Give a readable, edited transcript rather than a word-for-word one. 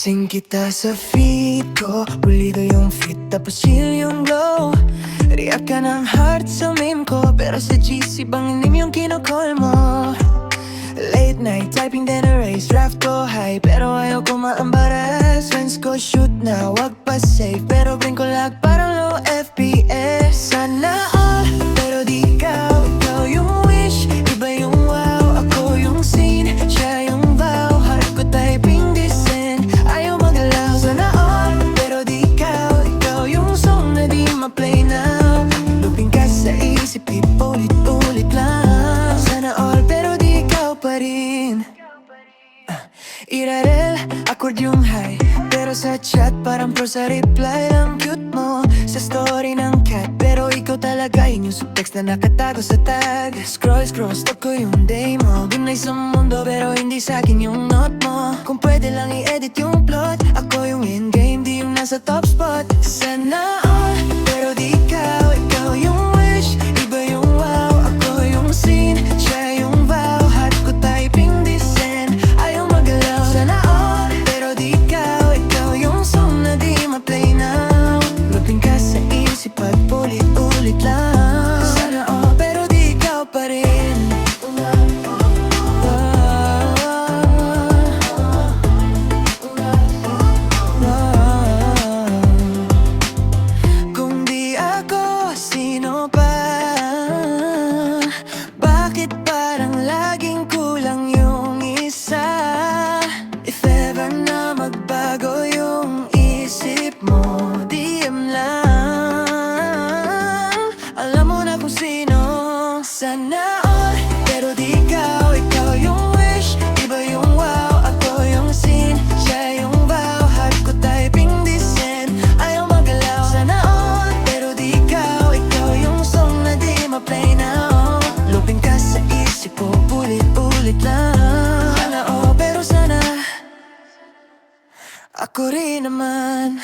Napansin kita sa feed ko, pulido yung fit tapos chill yung glow. React ka ng heart sa meme ko, pero sa GC bang name yung kinocall mo. Late night typing then erase draft ko high, pero ayaw ko maambaras. Friends ko shoot na, wag pa safe, pero bring ko lag parang low FPS. Sana all, pero di ikaw yung wish. Iba yung wow, ako yung scene, siya yung vow. Heart ko typing descent, ayaw magalaw. Sana all, pero di ikaw yung song na di ma-play now. Looping ka sa isip, ulit-ulit lang. Sana all, pero di ikaw pa rin. Irarel, accord yung high, pero sa chat parang pro sa reply. Ang cute mo sa story ng cat, pero ikaw talaga yun yung subtext na nakatago sa tag. Scroll, stalk ko yung day mo. Gunay sa mundo pero hindi sa'kin yung note mo. Kung pwede lang i-edit yung plot, ako yung in-game, di yung nasa top spot. Sana all, pero di ikaw yung wish. Iba yung wow, ako yung scene, siya yung vow. Heart ko typing descent, ayaw magalaw. Sana all, pero di ikaw yung song na di ma-play now. Looping ka sa isip at ulit-ulit lang. Sana all, pero di ikaw pa rin. Kung di ako, sino pa? Bakit parang laging kulang yung isa? If ever na magbago yung isip mo, DM lang. Alam mo na kung sino. Sana all, pero di ikaw yung wish. Iba yung wow, ako yung scene, siya yung vow. Heart ko typing descent, ayaw magalaw. Sana all, pero di ikaw yung song na di ma-play now. Looping ka sa isip ko, ulit-ulit lang. Sana all, pero sana ako rin naman.